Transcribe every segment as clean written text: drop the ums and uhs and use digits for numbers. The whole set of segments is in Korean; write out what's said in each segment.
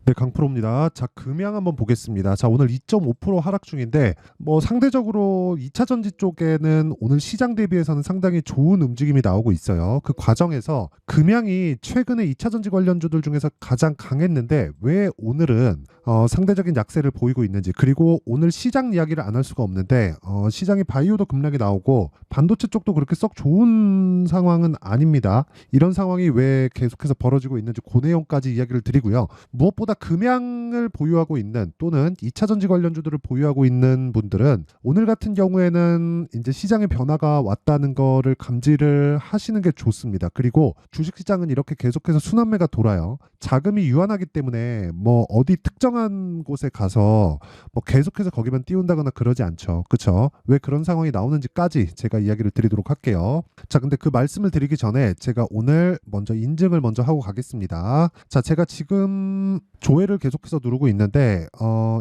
네, 강프로입니다. 자, 금양 한번 보겠습니다. 자, 오늘 2.5% 하락 중인데 상대적으로 2차 전지 쪽에는 오늘 시장 대비해서는 상당히 좋은 움직임이 나오고 있어요. 그 과정에서 금양이 최근에 2차 전지 관련주들 중에서 가장 강했는데 왜 오늘은 상대적인 약세를 보이고 있는지, 그리고 오늘 시장 이야기를 안 할 수가 없는데 시장이 바이오도 급락이 나오고 반도체 쪽도 그렇게 썩 좋은 상황은 아닙니다. 이런 상황이 왜 계속해서 벌어지고 있는지 그 내용까지 이야기를 드리고요. 무엇보다 금양을 보유하고 있는 또는 2차 전지 관련주들을 보유하고 있는 분들은 오늘 같은 경우에는 이제 시장의 변화가 왔다는 거를 감지를 하시는 게 좋습니다. 그리고 주식시장은 이렇게 계속해서 순환매가 돌아요. 자금이 유한하기 때문에 어디 특정한 곳에 가서 계속해서 거기만 띄운다거나 그러지 않죠. 그렇죠? 왜 그런 상황이 나오는지까지 제가 이야기를 드리도록 할게요. 자, 근데 그 말씀을 드리기 전에 제가 오늘 먼저 인증을 먼저 하고 가겠습니다. 자, 제가 지금 조회를 계속해서 누르고 있는데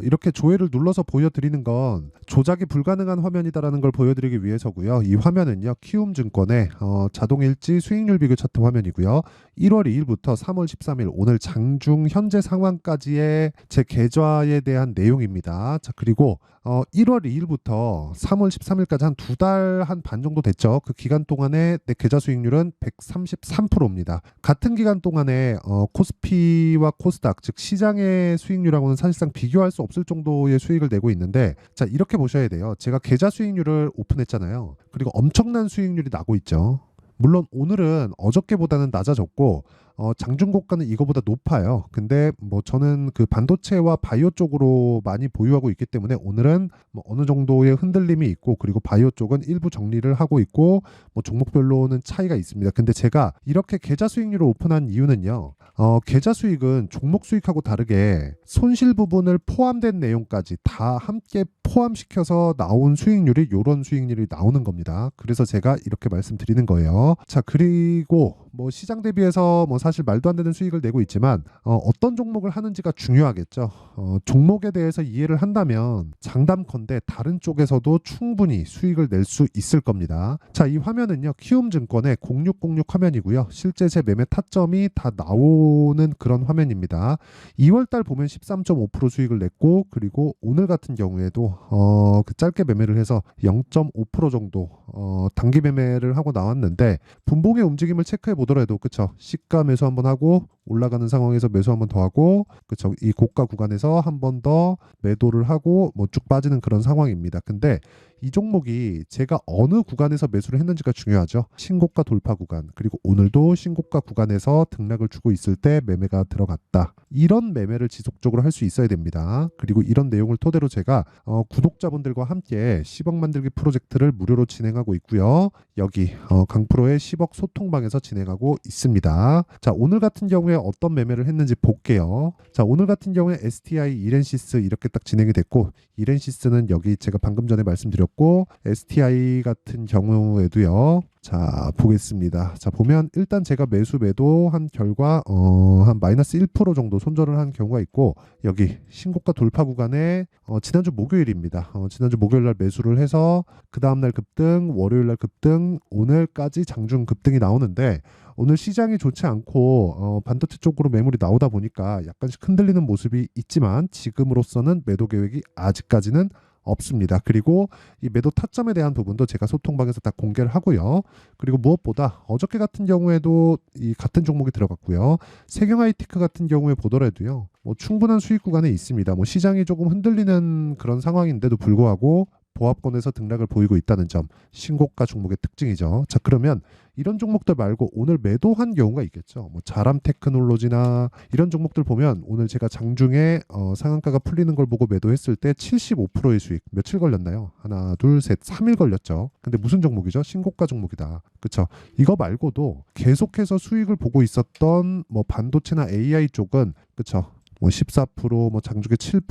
이렇게 조회를 눌러서 보여드리는 건 조작이 불가능한 화면이다라는 걸 보여드리기 위해서고요. 이 화면은요, 키움증권의 자동일지 수익률 비교 차트 화면이고요. 1월 2일부터 3월 13일 오늘 장중 현재 상황까지의 제 계좌에 대한 내용입니다. 자, 그리고 1월 2일부터 3월 13일까지 한 두 달 한 반 정도 됐죠. 그 기간 동안에 내 계좌 수익률은 133%입니다. 같은 기간 동안에 코스피와 코스닥, 즉 시장의 수익률하고는 사실상 비교할 수 없을 정도의 수익을 내고 있는데, 자, 이렇게 보셔야 돼요. 제가 계좌 수익률을 오픈했잖아요. 그리고 엄청난 수익률이 나고 있죠. 물론 오늘은 어저께보다는 낮아졌고 장중고가는 이거보다 높아요. 근데 저는 그 반도체와 바이오 쪽으로 많이 보유하고 있기 때문에 오늘은 어느 정도의 흔들림이 있고, 그리고 바이오 쪽은 일부 정리를 하고 있고 종목별로는 차이가 있습니다. 근데 제가 이렇게 계좌 수익률을 오픈한 이유는요, 계좌 수익은 종목 수익하고 다르게 손실 부분을 포함된 내용까지 다 함께 포함시켜서 나온 수익률이 이런 수익률이 나오는 겁니다. 그래서 제가 이렇게 말씀드리는 거예요. 자, 그리고 시장 대비해서 사실 말도 안 되는 수익을 내고 있지만 어떤 종목을 하는지가 중요하겠죠. 종목에 대해서 이해를 한다면 장담컨대 다른 쪽에서도 충분히 수익을 낼 수 있을 겁니다. 자, 이 화면은요, 키움증권의 0606 화면이고요. 실제 제 매매 타점이 다 나오는 그런 화면입니다. 2월달 보면 13.5% 수익을 냈고, 그리고 오늘 같은 경우에도 그 짧게 매매를 해서 0.5% 정도 단기 매매를 하고 나왔는데, 분봉의 움직임을 체크해 보더라도 그쵸, 시가 매수 한번 하고 올라가는 상황에서 매수 한번 더 하고, 그쵸, 이 고가 구간에서 한 번 더 매도를 하고 쭉 빠지는 그런 상황입니다. 근데 이 종목이 제가 어느 구간에서 매수를 했는지가 중요하죠. 신고가 돌파 구간, 그리고 오늘도 신고가 구간에서 등락을 주고 있을 때 매매가 들어갔다. 이런 매매를 지속적으로 할 수 있어야 됩니다. 그리고 이런 내용을 토대로 제가 구독자분들과 함께 10억 만들기 프로젝트를 무료로 진행하고 있고요. 여기 강프로의 10억 소통방에서 진행하고 있습니다. 자, 오늘 같은 경우에 어떤 매매를 했는지 볼게요. 자, 오늘 같은 경우에 STI, 이렌시스 이렇게 딱 진행이 됐고, 이렌시스는 여기 제가 방금 전에 말씀드렸고, STI 같은 경우에도요. 자, 보겠습니다. 자, 보면 일단 제가 매수 매도한 결과 한 마이너스 1% 정도 손절을 한 경우가 있고, 여기 신고가 돌파 구간에 지난주 목요일입니다. 지난주 목요일 날 매수를 해서 그 다음날 급등, 월요일 날 급등, 오늘까지 장중 급등이 나오는데, 오늘 시장이 좋지 않고 반도체 쪽으로 매물이 나오다 보니까 약간씩 흔들리는 모습이 있지만 지금으로서는 매도 계획이 아직까지는 없습니다. 그리고 이 매도 타점에 대한 부분도 제가 소통방에서 다 공개를 하고요. 그리고 무엇보다 어저께 같은 경우에도 이 같은 종목이 들어갔고요. 세경하이테크 같은 경우에 보더라도요, 충분한 수익 구간에 있습니다. 시장이 조금 흔들리는 그런 상황인데도 불구하고 보합권에서 등락을 보이고 있다는 점, 신고가 종목의 특징이죠. 자, 그러면 이런 종목들 말고 오늘 매도한 경우가 있겠죠. 자람 테크놀로지나 이런 종목들 보면 오늘 제가 장중에 상한가가 풀리는 걸 보고 매도했을 때 75%의 수익, 며칠 걸렸나요? 하나, 둘, 셋, 3일 걸렸죠. 근데 무슨 종목이죠? 신고가 종목이다. 그렇죠? 이거 말고도 계속해서 수익을 보고 있었던 반도체나 AI 쪽은, 그렇죠, 14%, 장중에 7%,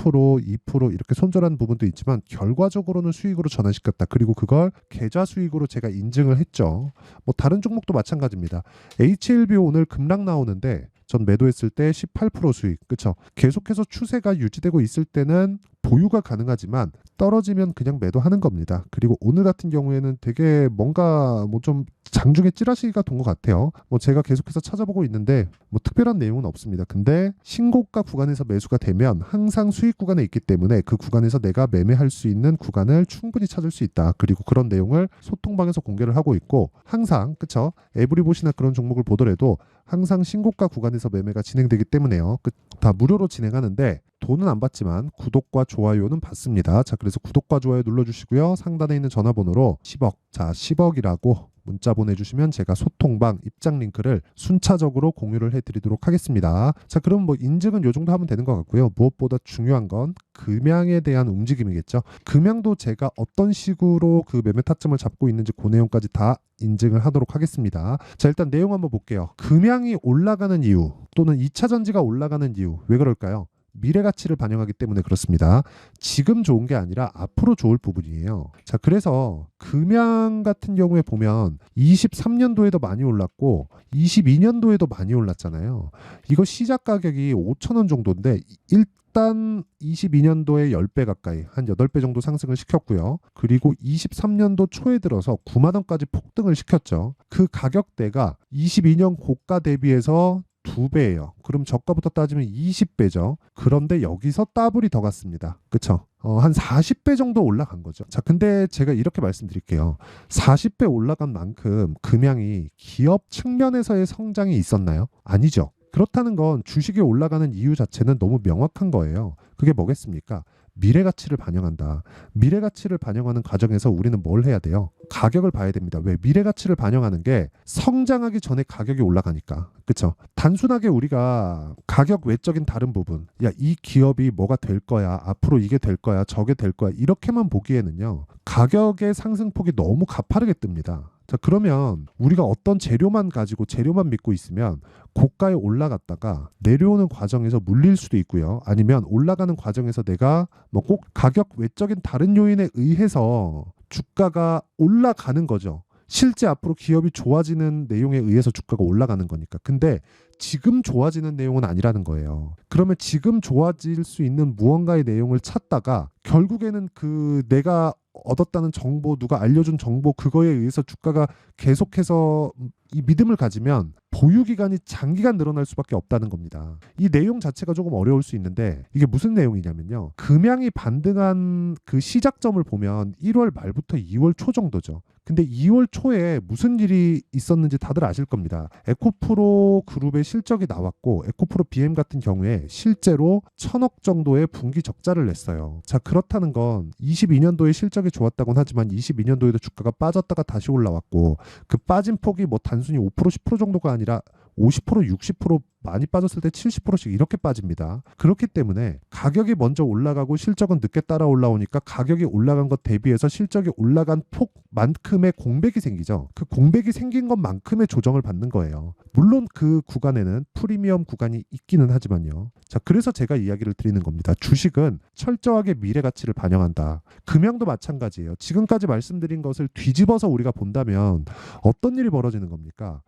2% 이렇게 손절한 부분도 있지만 결과적으로는 수익으로 전환시켰다. 그리고 그걸 계좌 수익으로 제가 인증을 했죠. 다른 종목도 마찬가지입니다. HLBO 오늘 급락 나오는데 전 매도했을 때 18% 수익. 그렇죠? 계속해서 추세가 유지되고 있을 때는 보유가 가능하지만 떨어지면 그냥 매도하는 겁니다. 그리고 오늘 같은 경우에는 되게 뭔가 좀 장중에 찌라시가 돈 것 같아요. 뭐 제가 계속해서 찾아보고 있는데 뭐 특별한 내용은 없습니다. 근데 신고가 구간에서 매수가 되면 항상 수익 구간에 있기 때문에 그 구간에서 내가 매매할 수 있는 구간을 충분히 찾을 수 있다. 그리고 그런 내용을 소통방에서 공개를 하고 있고 항상 그쵸? 에브리봇이나 그런 종목을 보더라도 항상 신고가 구간에서 매매가 진행되기 때문에요. 다 무료로 진행하는데 돈은 안 받지만 구독과 좋아요는 받습니다. 자, 그래서 구독과 좋아요 눌러주시고요. 상단에 있는 전화번호로 10억, 자 10억이라고 문자 보내주시면 제가 소통방 입장 링크를 순차적으로 공유를 해드리도록 하겠습니다. 자, 그럼 뭐 인증은 요 정도 하면 되는 것 같고요. 무엇보다 중요한 건 금양에 대한 움직임이겠죠. 금양도 제가 어떤 식으로 그 매매 타점을 잡고 있는지 그 내용까지 다 인증을 하도록 하겠습니다. 자, 일단 내용 한번 볼게요. 금양이 올라가는 이유 또는 2차 전지가 올라가는 이유 왜 그럴까요? 미래 가치를 반영하기 때문에 그렇습니다. 지금 좋은 게 아니라 앞으로 좋을 부분이에요. 자, 그래서 금양 같은 경우에 보면 23년도에도 많이 올랐고 22년도에도 많이 올랐잖아요. 이거 시작 가격이 5,000원 정도인데 일단 22년도에 10배 가까이 한 8배 정도 상승을 시켰고요. 그리고 23년도 초에 들어서 9만 원까지 폭등을 시켰죠. 그 가격대가 22년 고가 대비해서 2배예요. 그럼 저가부터 따지면 20배죠. 그런데 여기서 더블이 더 갔습니다. 그쵸? 한 40배 정도 올라간 거죠. 자, 근데 제가 이렇게 말씀드릴게요. 40배 올라간 만큼 금양이 기업 측면에서의 성장이 있었나요? 아니죠. 그렇다는 건 주식이 올라가는 이유 자체는 너무 명확한 거예요. 그게 뭐겠습니까? 미래 가치를 반영한다. 미래 가치를 반영하는 과정에서 우리는 뭘 해야 돼요? 가격을 봐야 됩니다. 왜? 미래 가치를 반영하는 게 성장하기 전에 가격이 올라가니까. 그쵸? 단순하게 우리가 가격 외적인 다른 부분, 야, 이 기업이 뭐가 될 거야, 앞으로 이게 될 거야, 저게 될 거야, 이렇게만 보기에는요, 가격의 상승폭이 너무 가파르게 뜹니다. 자, 그러면 우리가 어떤 재료만 가지고 재료만 믿고 있으면 고가에 올라갔다가 내려오는 과정에서 물릴 수도 있고요. 아니면 올라가는 과정에서 내가 뭐 꼭 가격 외적인 다른 요인에 의해서 주가가 올라가는 거죠. 실제 앞으로 기업이 좋아지는 내용에 의해서 주가가 올라가는 거니까. 근데 지금 좋아지는 내용은 아니라는 거예요. 그러면 지금 좋아질 수 있는 무언가의 내용을 찾다가 결국에는 그 내가 얻었다는 정보, 누가 알려준 정보, 그거에 의해서 주가가 계속해서 이 믿음을 가지면 보유 기간이 장기간 늘어날 수밖에 없다는 겁니다. 이 내용 자체가 조금 어려울 수 있는데 이게 무슨 내용이냐면요. 금양이 반등한 그 시작점을 보면 1월 말부터 2월 초 정도죠. 근데 2월 초에 무슨 일이 있었는지 다들 아실 겁니다. 에코프로 그룹의 실적이 나왔고 에코프로 BM 같은 경우에 실제로 1,000억 정도의 분기 적자를 냈어요. 자, 그렇다는 건 22년도에 실적이 좋았다고는 하지만 22년도에도 주가가 빠졌다가 다시 올라왔고 그 빠진 폭이 뭐 단순히 5% 10% 정도가 아니라 50% 60% 많이 빠졌을 때 70%씩 이렇게 빠집니다. 그렇기 때문에 가격이 먼저 올라가고 실적은 늦게 따라 올라오니까 가격이 올라간 것 대비해서 실적이 올라간 폭만큼의 공백이 생기죠. 그 공백이 생긴 것만큼의 조정을 받는 거예요. 물론 그 구간에는 프리미엄 구간이 있기는 하지만요. 자, 그래서 제가 이야기를 드리는 겁니다. 주식은 철저하게 미래 가치를 반영한다. 금양도 마찬가지예요. 지금까지 말씀드린 것을 뒤집어서 우리가 본다면 어떤 일이 벌어지는 겁니까?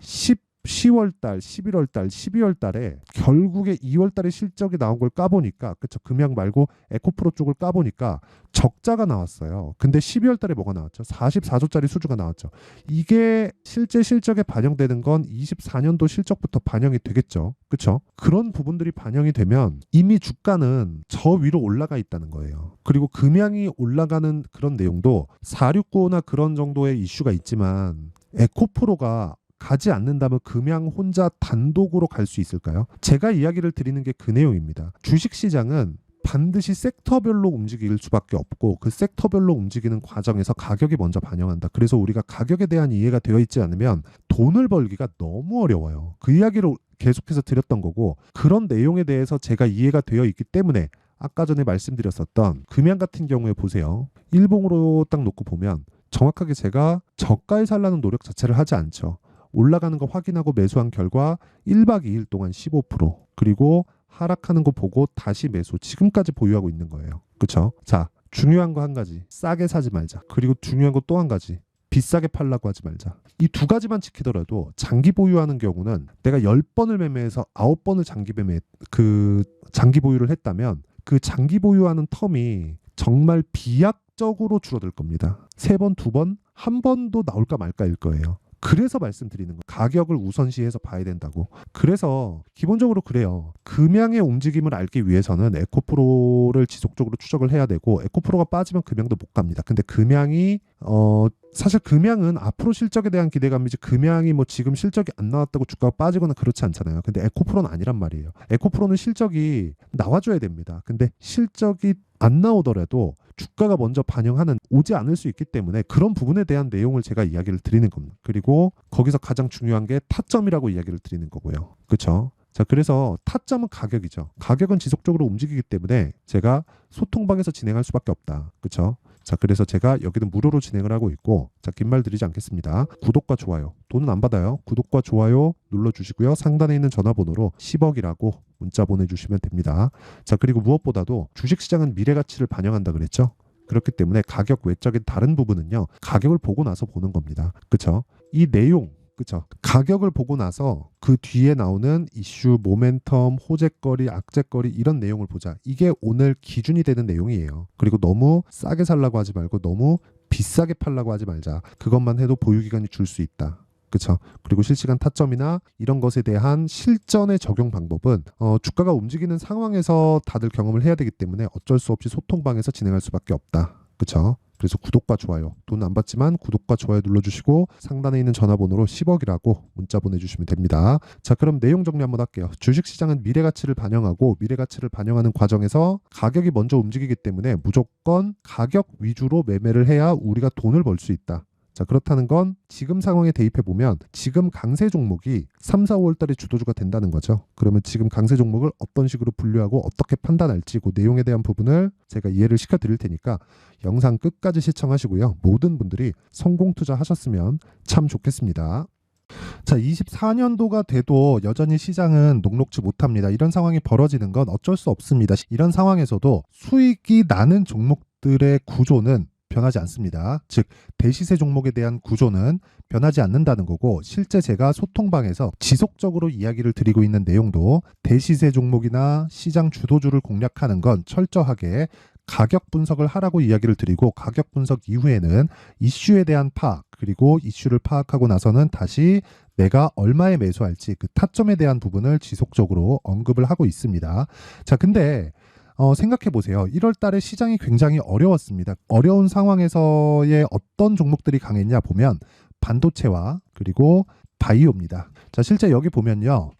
10월 달, 11월 달, 12월 달에 결국에 2월 달에 실적이 나온 걸 까보니까, 그쵸, 금양 말고 에코프로 쪽을 까보니까 적자가 나왔어요. 근데 12월 달에 뭐가 나왔죠? 44조짜리 수주가 나왔죠. 이게 실제 실적에 반영되는 건 24년도 실적부터 반영이 되겠죠. 그쵸? 그런 부분들이 반영이 되면 이미 주가는 저 위로 올라가 있다는 거예요. 그리고 금양이 올라가는 그런 내용도 4695나 그런 정도의 이슈가 있지만 에코프로가 가지 않는다면 금양 혼자 단독으로 갈 수 있을까요? 제가 이야기를 드리는 게 그 내용입니다. 주식시장은 반드시 섹터별로 움직일 수밖에 없고 그 섹터별로 움직이는 과정에서 가격이 먼저 반영한다. 그래서 우리가 가격에 대한 이해가 되어 있지 않으면 돈을 벌기가 너무 어려워요. 그 이야기를 계속해서 드렸던 거고 그런 내용에 대해서 제가 이해가 되어 있기 때문에 아까 전에 말씀드렸었던 금양 같은 경우에 보세요. 일봉으로 딱 놓고 보면 정확하게 제가 저가에 살라는 노력 자체를 하지 않죠. 올라가는 거 확인하고 매수한 결과 1박 2일 동안 15% 그리고 하락하는 거 보고 다시 매수 지금까지 보유하고 있는 거예요. 그렇죠? 자, 중요한 거 한 가지 싸게 사지 말자. 그리고 중요한 거 또 한 가지 비싸게 팔라고 하지 말자. 이 두 가지만 지키더라도 장기 보유하는 경우는 내가 10번을 매매해서 9번을 장기 보유를 했다면 그 장기 보유하는 텀이 정말 비약적으로 줄어들 겁니다. 3번, 2번, 한 번도 나올까 말까일 거예요. 그래서 말씀드리는 거예요. 가격을 우선시해서 봐야 된다고. 그래서 기본적으로 그래요. 금양의 움직임을 알기 위해서는 에코프로를 지속적으로 추적을 해야 되고, 에코프로가 빠지면 금양도 못 갑니다. 근데 금양이 사실 금양은 앞으로 실적에 대한 기대감이지, 금양이 뭐 지금 실적이 안 나왔다고 주가가 빠지거나 그렇지 않잖아요. 근데 에코프로는 아니란 말이에요. 에코프로는 실적이 나와줘야 됩니다. 근데 실적이 안 나오더라도 주가가 먼저 반영하는, 오지 않을 수 있기 때문에 그런 부분에 대한 내용을 제가 이야기를 드리는 겁니다. 그리고 거기서 가장 중요한 게 타점이라고 이야기를 드리는 거고요. 그렇죠? 자, 그래서 타점은 가격이죠. 가격은 지속적으로 움직이기 때문에 제가 소통방에서 진행할 수밖에 없다. 그렇죠? 자, 그래서 제가 여기는 무료로 진행을 하고 있고, 자, 긴 말 드리지 않겠습니다. 구독과 좋아요, 돈은 안 받아요. 구독과 좋아요 눌러주시고요. 상단에 있는 전화번호로 10억이라고 문자 보내주시면 됩니다. 자, 그리고 무엇보다도 주식시장은 미래가치를 반영한다 그랬죠? 그렇기 때문에 가격 외적인 다른 부분은요, 가격을 보고 나서 보는 겁니다. 그렇죠? 이 내용, 그렇죠? 가격을 보고 나서 그 뒤에 나오는 이슈, 모멘텀, 호재거리, 악재거리, 이런 내용을 보자. 이게 오늘 기준이 되는 내용이에요. 그리고 너무 싸게 살라고 하지 말고 너무 비싸게 팔라고 하지 말자. 그것만 해도 보유기간이 줄 수 있다. 그렇죠? 그리고 실시간 타점이나 이런 것에 대한 실전의 적용 방법은 주가가 움직이는 상황에서 다들 경험을 해야 되기 때문에 어쩔 수 없이 소통방에서 진행할 수밖에 없다. 그렇죠? 그래서 구독과 좋아요, 돈 안 받지만 구독과 좋아요 눌러주시고 상단에 있는 전화번호로 10억이라고 문자 보내주시면 됩니다. 자, 그럼 내용 정리 한번 할게요. 주식시장은 미래가치를 반영하고, 미래가치를 반영하는 과정에서 가격이 먼저 움직이기 때문에 무조건 가격 위주로 매매를 해야 우리가 돈을 벌 수 있다. 자, 그렇다는 건 지금 상황에 대입해 보면 지금 강세 종목이 3, 4, 5월 달에 주도주가 된다는 거죠. 그러면 지금 강세 종목을 어떤 식으로 분류하고 어떻게 판단할지, 그 내용에 대한 부분을 제가 이해를 시켜 드릴 테니까 영상 끝까지 시청하시고요. 모든 분들이 성공 투자하셨으면 참 좋겠습니다. 자, 24년도가 돼도 여전히 시장은 녹록지 못합니다. 이런 상황이 벌어지는 건 어쩔 수 없습니다. 이런 상황에서도 수익이 나는 종목들의 구조는 변하지 않습니다. 즉, 대시세 종목에 대한 구조는 변하지 않는다는 거고, 실제 제가 소통방에서 지속적으로 이야기를 드리고 있는 내용도 대시세 종목이나 시장 주도주를 공략하는 건 철저하게 가격 분석을 하라고 이야기를 드리고, 가격 분석 이후에는 이슈에 대한 파악, 그리고 이슈를 파악하고 나서는 다시 내가 얼마에 매수할지 그 타점에 대한 부분을 지속적으로 언급을 하고 있습니다. 자, 근데 생각해 보세요. 1월 달에 시장이 굉장히 어려웠습니다. 어려운 상황에서의 어떤 종목들이 강했냐 보면 반도체와 그리고 바이오입니다. 자, 실제 여기 보면요.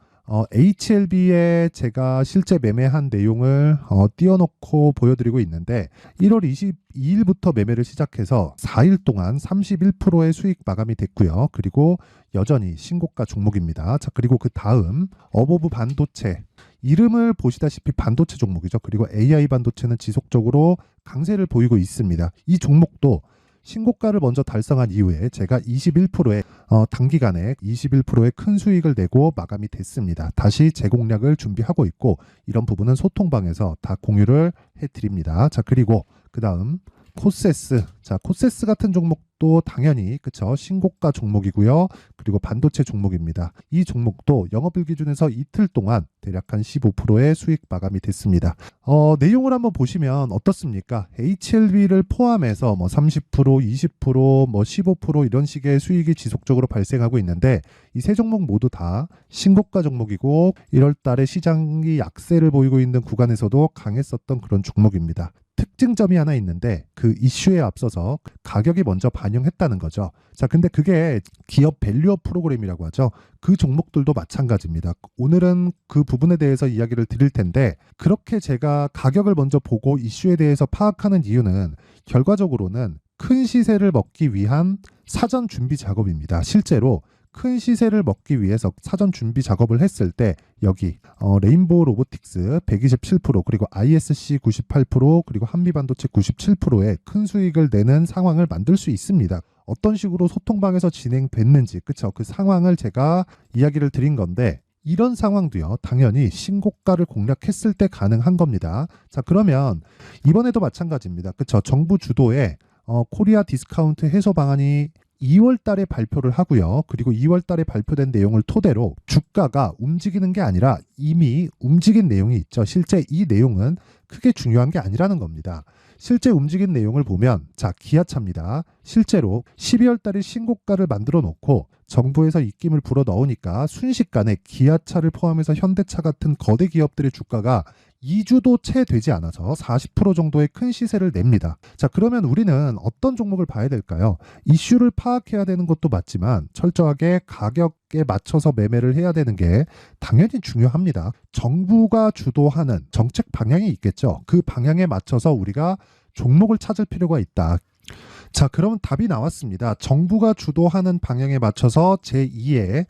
HLB에 제가 실제 매매한 내용을 띄워놓고 보여드리고 있는데, 1월 22일부터 매매를 시작해서 4일 동안 31%의 수익 마감이 됐고요. 그리고 여전히 신고가 종목입니다. 자, 그리고 그 다음 어보브 반도체, 이름을 보시다시피 반도체 종목이죠. 그리고 AI 반도체는 지속적으로 강세를 보이고 있습니다. 이 종목도 신고가를 먼저 달성한 이후에 제가 21%의 단기간에 21%의 큰 수익을 내고 마감이 됐습니다. 다시 재공략을 준비하고 있고, 이런 부분은 소통방에서 다 공유를 해드립니다. 자, 그리고 그 다음 코세스. 자, 코세스 같은 종목도 당연히 그쵸, 신고가 종목이고요. 그리고 반도체 종목입니다. 이 종목도 영업일 기준에서 이틀 동안 대략 한 15%의 수익 마감이 됐습니다. 내용을 한번 보시면 어떻습니까? HLB를 포함해서 뭐 30%, 20%, 뭐 15% 이런 식의 수익이 지속적으로 발생하고 있는데, 이 세 종목 모두 다 신고가 종목이고 1월 달에 시장이 약세를 보이고 있는 구간에서도 강했었던 그런 종목입니다. 특징점이 하나 있는데, 그 이슈에 앞서서 가격이 먼저 반영했다는 거죠. 자, 근데 그게 기업 밸류업 프로그램이라고 하죠. 그 종목들도 마찬가지입니다. 오늘은 그 부분에 대해서 이야기를 드릴 텐데, 그렇게 제가 가격을 먼저 보고 이슈에 대해서 파악하는 이유는 결과적으로는 큰 시세를 먹기 위한 사전 준비 작업입니다. 실제로 큰 시세를 먹기 위해서 사전 준비 작업을 했을 때 여기 레인보우 로보틱스 127%, 그리고 ISC 98%, 그리고 한미반도체 97%의 큰 수익을 내는 상황을 만들 수 있습니다. 어떤 식으로 소통방에서 진행됐는지, 그쵸? 그 상황을 제가 이야기를 드린 건데, 이런 상황도요, 당연히 신고가를 공략했을 때 가능한 겁니다. 자, 그러면 이번에도 마찬가지입니다. 그쵸? 정부 주도의 코리아 디스카운트 해소 방안이 2월 달에 발표를 하고요. 그리고 2월 달에 발표된 내용을 토대로 주가가 움직이는 게 아니라 이미 움직인 내용이 있죠. 실제 이 내용은 크게 중요한 게 아니라는 겁니다. 실제 움직인 내용을 보면 자, 기아차입니다. 실제로 12월 달에 신고가를 만들어 놓고 정부에서 입김을 불어 넣으니까 순식간에 기아차를 포함해서 현대차 같은 거대 기업들의 주가가 2주도 채 되지 않아서 40% 정도의 큰 시세를 냅니다. 자, 그러면 우리는 어떤 종목을 봐야 될까요? 이슈를 파악해야 되는 것도 맞지만 철저하게 가격에 맞춰서 매매를 해야 되는 게 당연히 중요합니다. 정부가 주도하는 정책 방향이 있겠죠. 그 방향에 맞춰서 우리가 종목을 찾을 필요가 있다. 자, 그럼 답이 나왔습니다. 정부가 주도하는 방향에 맞춰서 제2의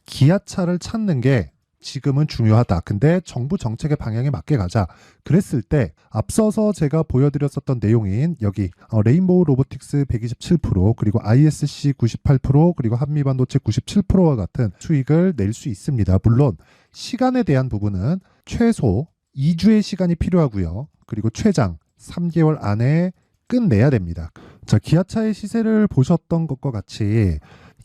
기아차를 찾는 게 지금은 중요하다. 근데 정부 정책의 방향에 맞게 가자. 그랬을 때 앞서서 제가 보여드렸었던 내용인 여기 레인보우 로보틱스 127% 그리고 ISC 98% 그리고 한미반도체 97%와 같은 수익을 낼 수 있습니다. 물론 시간에 대한 부분은 최소 2주의 시간이 필요하고요. 그리고 최장 3개월 안에 끝내야 됩니다. 자, 기아차의 시세를 보셨던 것과 같이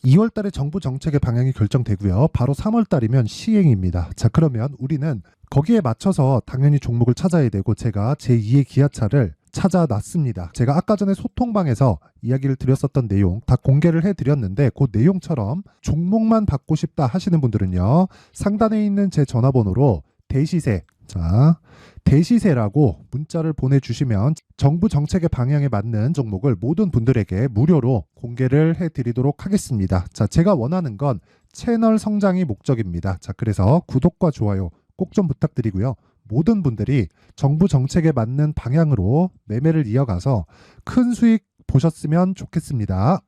2월 달에 정부 정책의 방향이 결정되고요. 바로 3월 달이면 시행입니다. 자, 그러면 우리는 거기에 맞춰서 당연히 종목을 찾아야 되고 제가 제2의 기아차를 찾아놨습니다. 제가 아까 전에 소통방에서 이야기를 드렸었던 내용 다 공개를 해드렸는데 그 내용처럼 종목만 받고 싶다 하시는 분들은요. 상단에 있는 제 전화번호로 대시세, 자, 대시세라고 문자를 보내주시면 정부 정책의 방향에 맞는 종목을 모든 분들에게 무료로 공개를 해드리도록 하겠습니다. 자, 제가 원하는 건 채널 성장이 목적입니다. 자, 그래서 구독과 좋아요 꼭 좀 부탁드리고요. 모든 분들이 정부 정책에 맞는 방향으로 매매를 이어가서 큰 수익 보셨으면 좋겠습니다.